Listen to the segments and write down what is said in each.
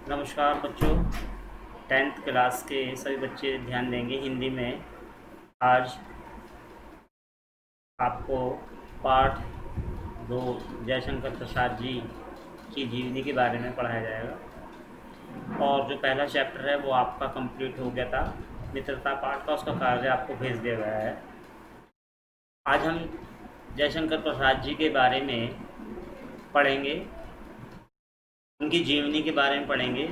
नमस्कार बच्चों। 10th class के सभी बच्चे ध्यान देंगे हिंदी में। आज आपको पाठ 2 जयशंकर प्रसाद जी की जीवनी के बारे में पढ़ाया जाएगा। और जो पहला चैप्टर है वो आपका कंप्लीट हो गया था, मित्रता पाठ का। उसका कार्य आपको भेज दिया गया है। आज हम जयशंकर प्रसाद जी के बारे में पढ़ेंगे, उनकी जीवनी के बारे में पढ़ेंगे।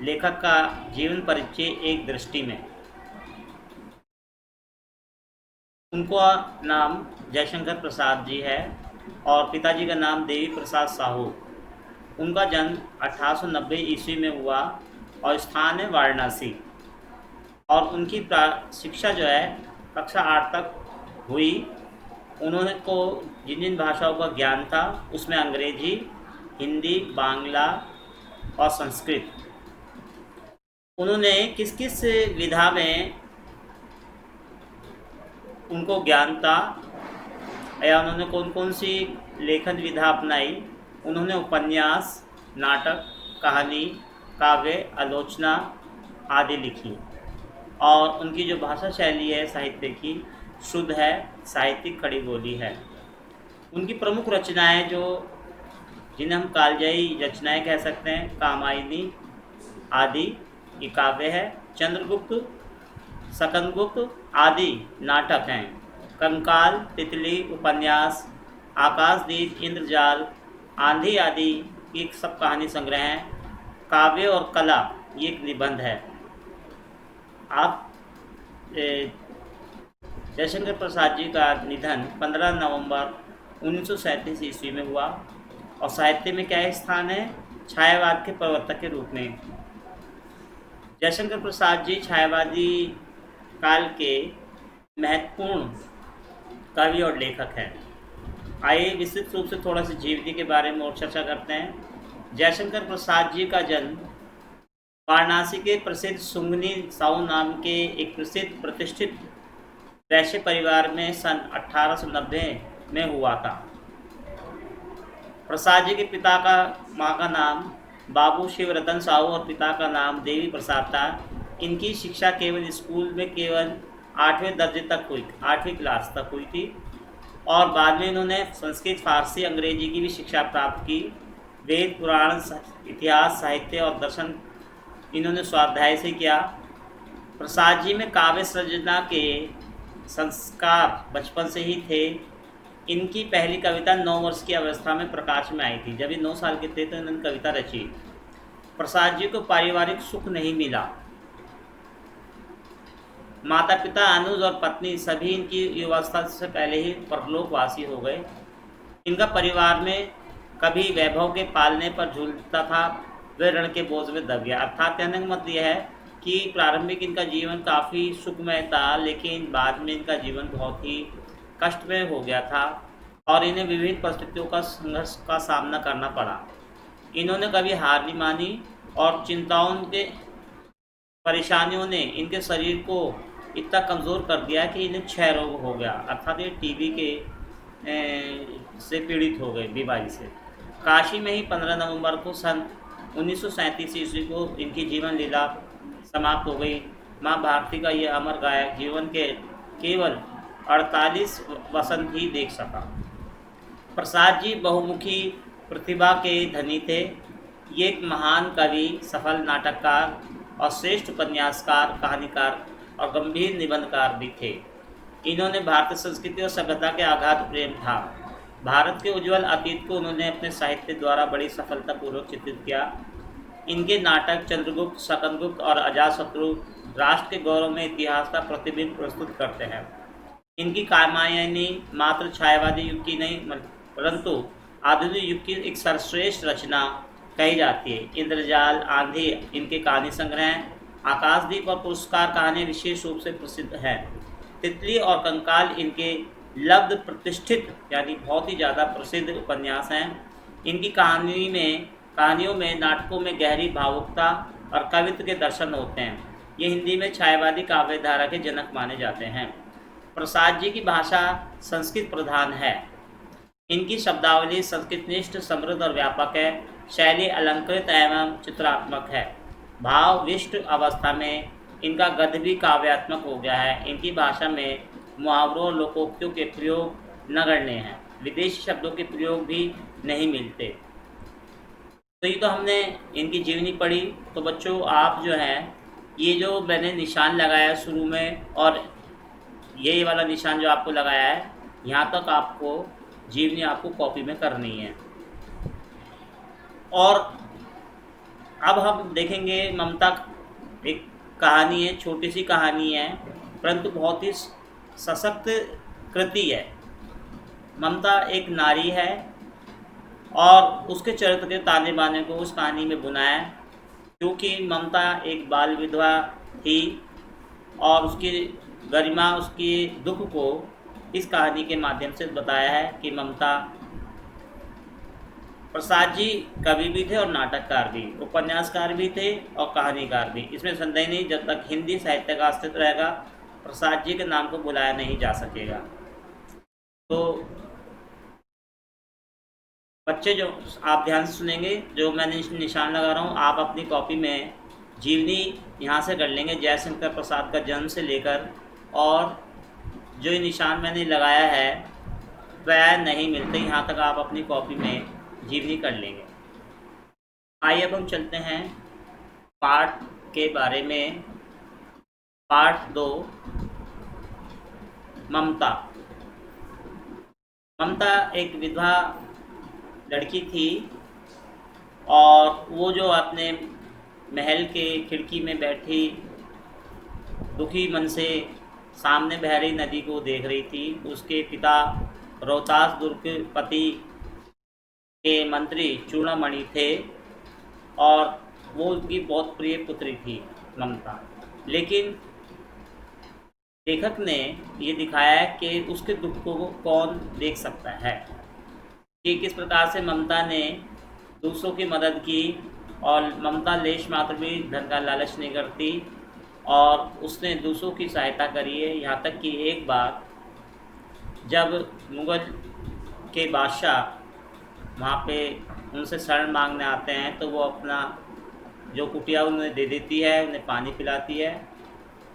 लेखक का जीवन परिचय एक दृष्टि में। उनका नाम जयशंकर प्रसाद जी है और पिताजी का नाम देवी प्रसाद साहू। उनका जन्म 1890 ईस्वी में हुआ और स्थान है वाराणसी। और उनकी शिक्षा जो है कक्षा 8 तक हुई। उन्होंने को जिन जिन भाषाओं का ज्ञान था उसमें अंग्रेजी, हिंदी, बांग्ला और संस्कृत। उन्होंने किस किस विधा में उनको ज्ञान था या उन्होंने कौन कौन सी लेखन विधा अपनाई। उन्होंने उपन्यास, नाटक, कहानी, काव्य, आलोचना आदि लिखी। और उनकी जो भाषा शैली है साहित्य की शुद्ध है, साहित्यिक खड़ी बोली है। उनकी प्रमुख रचनाएं जिन्हें हम कालजयी रचनाएं कह सकते हैं, कामायनी आदि ये काव्य है। चंद्रगुप्त, सकंदगुप्त आदि नाटक हैं। कंकाल, तितली उपन्यास, आकाशदीप, इंद्रजाल, आंधी आदि ये सब कहानी संग्रह हैं। काव्य और कला ये एक निबंध है। आप जयशंकर प्रसाद जी का निधन 15 नवंबर 1937 ईस्वी में हुआ। और साहित्य में क्या स्थान है? छायावाद के प्रवर्तक के रूप में जयशंकर प्रसाद जी छायावादी काल के महत्वपूर्ण कवि और लेखक हैं। आइए विस्तृत रूप से थोड़ा सा जीवनी के बारे में और चर्चा करते हैं। जयशंकर प्रसाद जी का जन्म वाराणसी के प्रसिद्ध सुंगनी साहू नाम के एक प्रसिद्ध प्रतिष्ठित वैश्य परिवार में सन 1890 में हुआ था। प्रसाद जी के पिता का माँ का नाम बाबू शिवरतन साहू और पिता का नाम देवी प्रसाद था। इनकी शिक्षा केवल स्कूल में केवल 8वें दर्जे तक हुई, 8वीं क्लास तक हुई थी। और बाद में इन्होंने संस्कृत, फारसी, अंग्रेजी की भी शिक्षा प्राप्त की। वेद, पुराण, इतिहास, साहित्य और दर्शन इन्होंने स्वाध्याय से किया। प्रसाद जी में काव्य सृजना के संस्कार बचपन से ही थे। इनकी पहली कविता 9 वर्ष की अवस्था में प्रकाश में आई थी। जब ये 9 साल के थे तो इन्होंने कविता रची। प्रसाद जी को पारिवारिक सुख नहीं मिला। माता पिता, अनुज और पत्नी सभी इनकी युवावस्था से पहले ही परलोकवासी हो गए। इनका परिवार में कभी वैभव के पालने पर झूलता था, वे ऋण के बोझ में दब गया। अर्थात कहने का मतलब यह है कि प्रारंभिक इनका जीवन काफ़ी सुखमय था, लेकिन बाद में इनका जीवन बहुत ही कष्टमय हो गया था और इन्हें विभिन्न परिस्थितियों का संघर्ष का सामना करना पड़ा। इन्होंने कभी हार नहीं मानी और चिंताओं के परेशानियों ने इनके शरीर को इतना कमज़ोर कर दिया कि इन्हें क्षय रोग हो गया, अर्थात ये टीबी के से पीड़ित हो गए, बीमारी से। काशी में ही 15 नवंबर को सन 1937 ईस्वी को इनकी जीवन लीला समाप्त हो गई। माँ भारती का ये अमर गायक जीवन के केवल 48 वसंत ही देख सका। प्रसाद जी बहुमुखी प्रतिभा के धनी थे। ये एक महान कवि, सफल नाटककार और श्रेष्ठ उपन्यासकार, कहानीकार और गंभीर निबंधकार भी थे। इन्होंने भारतीय संस्कृति और सभ्यता के अगाध प्रेम था। भारत के उज्ज्वल अतीत को उन्होंने अपने साहित्य द्वारा बड़ी सफलतापूर्वक चित्रित किया। इनके नाटक चंद्रगुप्त, सकंदगुप्त और अजातशत्रु राष्ट्र के गौरव में इतिहास का प्रतिबिंब प्रस्तुत करते हैं। इनकी कामायनी मात्र छायावादी युग की नहीं परंतु आधुनिक युग की एक सर्वश्रेष्ठ रचना कही जाती है। इंद्रजाल, आंधी इनके कहानी संग्रह हैं। आकाशदीप और पुरस्कार कहानी विशेष रूप से प्रसिद्ध हैं। तितली और कंकाल इनके लब्ध प्रतिष्ठित यानी बहुत ही ज़्यादा प्रसिद्ध उपन्यास हैं। इनकी कहानियों में नाटकों में गहरी भावुकता और कवित्व के दर्शन होते हैं। ये हिंदी में छायावादी काव्य धारा के जनक माने जाते हैं। प्रसाद जी की भाषा संस्कृत प्रधान है। इनकी शब्दावली संस्कृतनिष्ठ, समृद्ध और व्यापक है। शैली अलंकृत एवं चित्रात्मक है। भावविष्ट अवस्था में इनका गद्य भी काव्यात्मक हो गया है। इनकी भाषा में मुहावरों और लोकोक्तियों के प्रयोग नगण्य हैं। विदेशी शब्दों के प्रयोग भी नहीं मिलते। तो ये तो हमने इनकी जीवनी पढ़ी। तो बच्चों, आप जो हैं, ये जो मैंने निशान लगाया शुरू में और ये वाला निशान जो आपको लगाया है, यहाँ तक आपको जीवनी आपको कॉपी में करनी है। और अब हम देखेंगे ममता। एक कहानी है, छोटी सी कहानी है, परंतु बहुत ही सशक्त कृति है। ममता एक नारी है और उसके चरित्र के ताने बाने को उस कहानी में बुनाया, क्योंकि ममता एक बाल विधवा थी और उसकी गरिमा, उसकी दुख को इस कहानी के माध्यम से बताया है कि ममता। प्रसाद जी कवि भी थे और नाटककार भी, उपन्यासकार भी थे और कहानीकार भी। इसमें संदेह नहीं, जब तक हिंदी साहित्य का अस्तित्व रहेगा प्रसाद जी के नाम को बुलाया नहीं जा सकेगा। तो बच्चे, जो आप ध्यान से सुनेंगे, जो मैंने निशान लगा रहा हूँ, आप अपनी कॉपी में जीवनी यहाँ से कर लेंगे, जयशंकर प्रसाद का जन्म से लेकर। और जो ये निशान मैंने लगाया है वह नहीं मिलते, यहाँ तक आप अपनी कॉपी में जीवनी कर लेंगे। आइए अब हम चलते हैं पाठ के बारे में। पाठ 2, ममता। ममता एक विधवा लड़की थी और वो जो अपने महल के खिड़की में बैठी दुखी मन से सामने बह रही नदी को देख रही थी। उसके पिता रोहतास दुर्गपति के मंत्री चूड़ामणि थे और वो उनकी बहुत प्रिय पुत्री थी ममता। लेकिन लेखक ने ये दिखाया है कि उसके दुख को कौन देख सकता है, कि किस प्रकार से ममता ने दूसरों की मदद की और ममता लेश मात्र भी धन का लालच नहीं करती और उसने दूसरों की सहायता करी है। यहाँ तक कि एक बार जब मुग़ल के बादशाह वहाँ पे उनसे शरण मांगने आते हैं तो वो अपना जो कुटिया उन्हें दे देती है, उन्हें पानी पिलाती है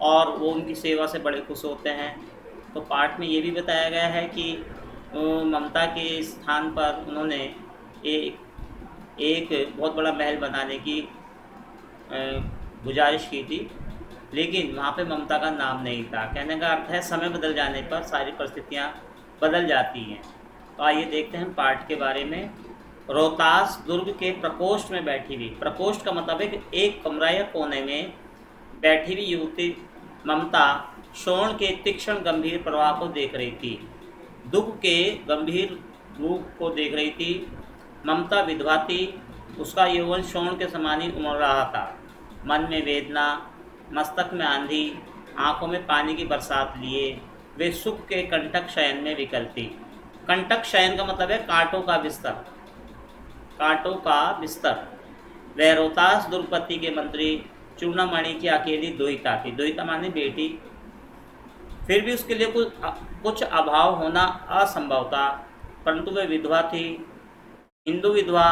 और वो उनकी सेवा से बड़े खुश होते हैं। तो पाठ में ये भी बताया गया है कि ममता के स्थान पर उन्होंने एक बहुत बड़ा महल बनाने की गुजारिश की थी, लेकिन वहाँ पे ममता का नाम नहीं था। कहने का अर्थ है समय बदल जाने पर सारी परिस्थितियाँ बदल जाती हैं। तो आइए देखते हैं पाठ के बारे में। रोहतास दुर्ग के प्रकोष्ठ में बैठी हुई, प्रकोष्ठ का मतलब है कि एक कमरा या कोने में बैठी हुई युवती ममता शोण के तीक्ष्ण गंभीर प्रवाह को देख रही थी, दुख के गंभीर रूप को देख रही थी। ममता विधवा थी, उसका यौवन शोण के समान ही उमड़ रहा था। मन में वेदना, मस्तक में आंधी, आंखों में पानी की बरसात लिए वे सुख के कंटक शयन में विकल थी। कंटक शयन का मतलब है कांटों का बिस्तर, कांटों का बिस्तर। वह रोहतास दुर्गपति के मंत्री चूड़ामणि की अकेली दुहिता थी। दुहिता माने बेटी। फिर भी उसके लिए कुछ अभाव होना असंभव था, परंतु वह विधवा थी। हिंदू विधवा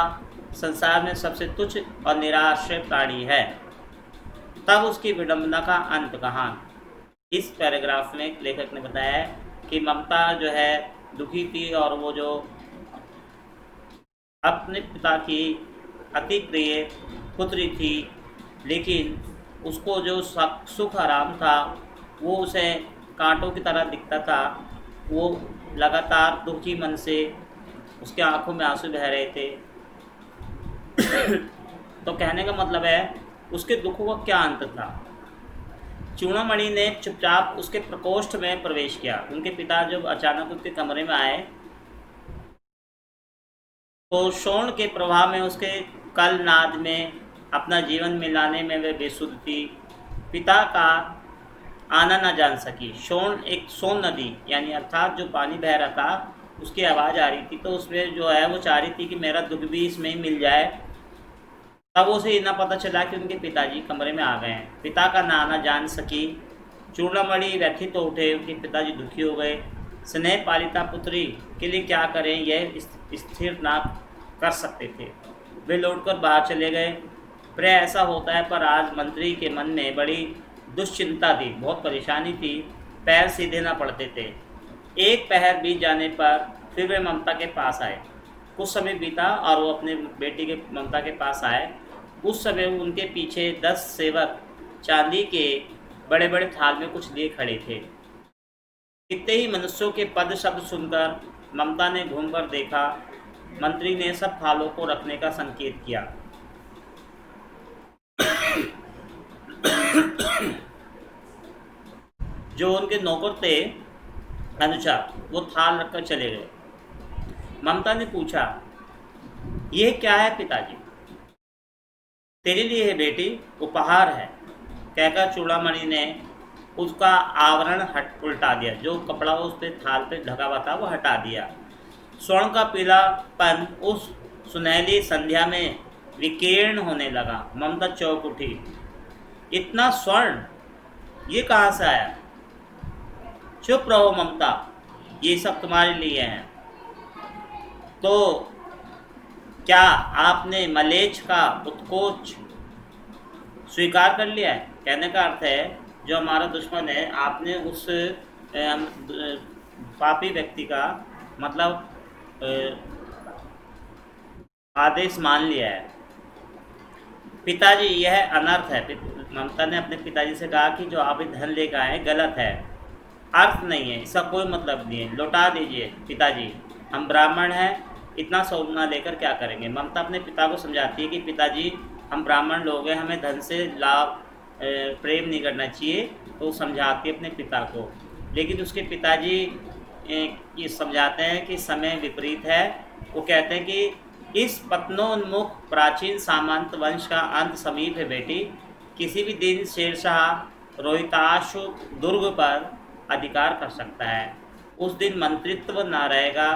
संसार में सबसे तुच्छ और निराश्रय प्राणी है। तब उसकी विडंबना का अंत कहाँ। इस पैराग्राफ में लेखक ने बताया है कि ममता जो है दुखी थी और वो जो अपने पिता की अति प्रिय पुत्री थी, लेकिन उसको जो सुख आराम था वो उसे कांटों की तरह दिखता था। वो लगातार दुखी मन से उसके आंखों में आंसू बह रहे थे। तो कहने का मतलब है उसके दुखों का क्या अंत था। चूड़ामणि ने चुपचाप उसके प्रकोष्ठ में प्रवेश किया। उनके पिता जब अचानक उसके कमरे में आए तो शोण के प्रवाह में, उसके कल नाद में अपना जीवन मिलाने में वे बेसुध थी। पिता का आना न जान सकी। शोण एक सोन नदी यानी अर्थात जो पानी बह रहा था उसकी आवाज़ आ रही थी, तो उसमें जो है वो चाह रही थी कि मेरा दुख भी इसमें ही मिल जाए। तब उसे इतना पता चला कि उनके पिताजी कमरे में आ गए हैं। पिता का ना आना जान सकी। चूड़ामणि व्यथित तो उठे, उनके पिताजी दुखी हो गए। स्नेह पालिता पुत्री के लिए क्या करें यह स्थिर ना कर सकते थे। वे लौटकर बाहर चले गए। प्राय ऐसा होता है, पर आज मंत्री के मन में बड़ी दुश्चिंता थी, बहुत परेशानी थी, पैर सीधे ना पड़ते थे। एक पहर बीत जाने पर फिर वे ममता के पास आए। कुछ समय बीता और वो अपने बेटी के ममता के पास आए। उस समय उनके पीछे 10 सेवक चांदी के बड़े बड़े थाल में कुछ लिए खड़े थे। कितने ही मनुष्यों के पद शब्द सुनकर ममता ने घूमकर देखा। मंत्री ने सब थालों को रखने का संकेत किया। जो उनके नौकर थे अनुसार वो थाल रखकर चले गए। ममता ने पूछा, यह क्या है पिताजी? तेरे लिए है बेटी, उपहार है, कहकर चूड़ामणि ने उसका आवरण उल्टा दिया। जो कपड़ा उस पे थाल पे ढका हुआ था वो हटा दिया। स्वर्ण का पीलापन उस सुनहली संध्या में विकीर्ण होने लगा। ममता चौंक उठी। इतना स्वर्ण, ये कहाँ से आया? चुप रहो ममता, ये सब तुम्हारे लिए हैं। तो क्या आपने मलेच्छ का उत्कोच स्वीकार कर लिया है? कहने का अर्थ है, जो हमारा दुश्मन है, आपने उस पापी व्यक्ति का मतलब आदेश मान लिया है। पिताजी, यह अनर्थ है। ममता ने अपने पिताजी से कहा कि जो आप धन लेकर आए गलत है, अर्थ नहीं है, इसका कोई मतलब नहीं है, लौटा दीजिए पिताजी। हम ब्राह्मण हैं, इतना सोना लेकर क्या करेंगे? ममता अपने पिता को समझाती है कि पिताजी, हम ब्राह्मण लोग हैं, हमें धन से लाभ प्रेम नहीं करना चाहिए। तो समझाती है अपने पिता को, लेकिन उसके पिताजी ये समझाते हैं कि समय विपरीत है। वो कहते हैं कि इस पतनोन्मुख प्राचीन सामंत वंश का अंत समीप है बेटी। किसी भी दिन शेरशाह रोहिताशु दुर्ग पर अधिकार कर सकता है। उस दिन मंत्रित्व ना रहेगा,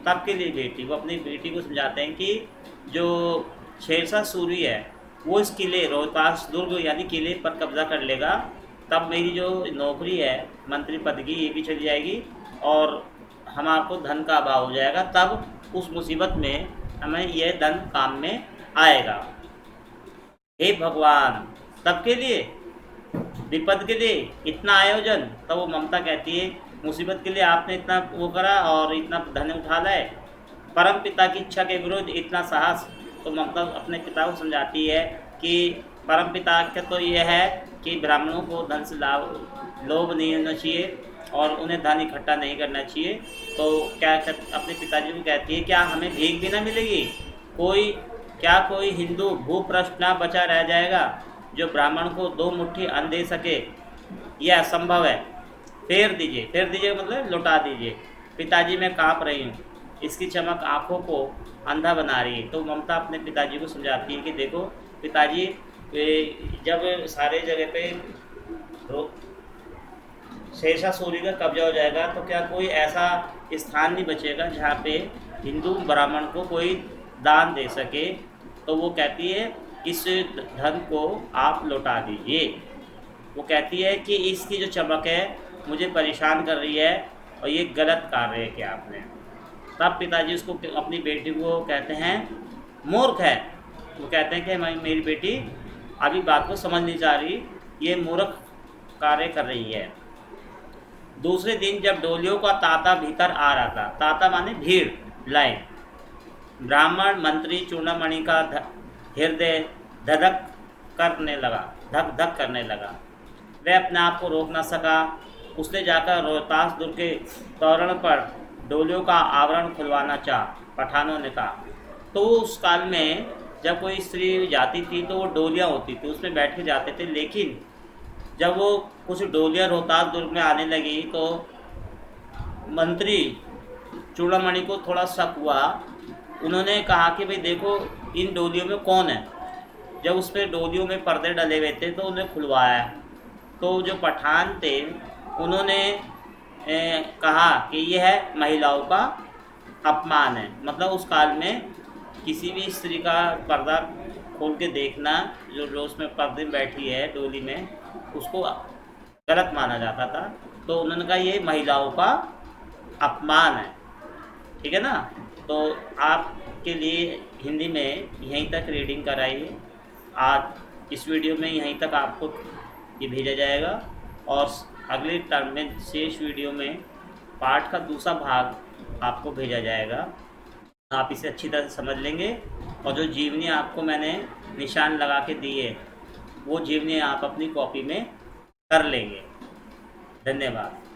तब के लिए बेटी। वो अपनी बेटी को समझाते हैं कि जो शेरशाह सूरी है वो इस किले रोहतास दुर्ग यानी किले पर कब्जा कर लेगा, तब मेरी जो नौकरी है मंत्री पद की ये भी चली जाएगी और हमारे को धन का अभाव हो जाएगा। तब उस मुसीबत में हमें यह धन काम में आएगा। हे भगवान, तब के लिए, विपद के लिए इतना आयोजन? तब वो ममता कहती है, मुसीबत के लिए आपने इतना वो करा और इतना धन उठा लाए, परम पिता की इच्छा के विरुद्ध इतना साहस। तो ममता अपने पिता को समझाती है कि परम पिता का तो ये है कि ब्राह्मणों को धन से लोभ नहीं होना चाहिए और उन्हें धन इकट्ठा नहीं करना चाहिए। तो क्या अपने पिताजी को कहती है, क्या हमें भीख भी ना मिलेगी? कोई हिंदू भूपृष्ठ ना बचा रह जाएगा जो ब्राह्मण को 2 मुट्ठी अन्न दे सके? यह असंभव है। फेर दीजिए मतलब लौटा दीजिए। पिताजी, मैं काँप रही हूँ, इसकी चमक आँखों को अंधा बना रही है। तो ममता अपने पिताजी को समझाती है कि देखो पिताजी, जब सारे जगह पे शेरशाह सूरी का कब्जा हो जाएगा तो क्या कोई ऐसा स्थान नहीं बचेगा जहाँ पे हिंदू ब्राह्मण को कोई दान दे सके। तो वो कहती है, इस धन को आप लौटा दीजिए। वो कहती है कि इसकी जो चमक है मुझे परेशान कर रही है और ये गलत कार्य है क्या आपने। तब पिताजी उसको अपनी बेटी को कहते हैं मूर्ख है। वो कहते हैं कि मेरी बेटी अभी बात को समझ नहीं जा रही, ये मूर्ख कार्य कर रही है। दूसरे दिन जब डोलियों का तांता भीतर आ रहा था, तांता माने भीड़, लाइन, ब्राह्मण मंत्री चूड़ामणि का हृदय धक धक करने लगा। वह अपने आप को रोक न सका। उसने जाकर रोहतास दुर्ग के तोरण पर डोलियों का आवरण खुलवाना चाहा। पठानों ने कहा। तो उस काल में जब कोई स्त्री जाती थी तो वो डोलियाँ होती थी, उसमें बैठ के जाते थे। लेकिन जब वो कुछ डोलियाँ रोहतास दुर्ग में आने लगी तो मंत्री चूड़ामणि को थोड़ा शक हुआ। उन्होंने कहा कि भाई देखो इन डोलियों में कौन है। जब उस पर डोलियों में पर्दे डले हुए थे तो उन्हें खुलवाया। तो जो पठान थे उन्होंने कहा कि यह है महिलाओं का अपमान है। मतलब उस काल में किसी भी स्त्री का पर्दा खोल के देखना, जो उसमें पर्दे में बैठी है डोली में, उसको गलत माना जाता था। तो उन्होंने कहा ये महिलाओं का अपमान है, ठीक है ना। तो आपके लिए हिंदी में यहीं तक रीडिंग कराइए। आज इस वीडियो में यहीं तक आपको ये भेजा जाएगा और अगले टर्म में शेष वीडियो में पाठ का दूसरा भाग आपको भेजा जाएगा। आप इसे अच्छी तरह से समझ लेंगे और जो जीवनी आपको मैंने निशान लगा के दिए वो जीवनी आप अपनी कॉपी में कर लेंगे। धन्यवाद।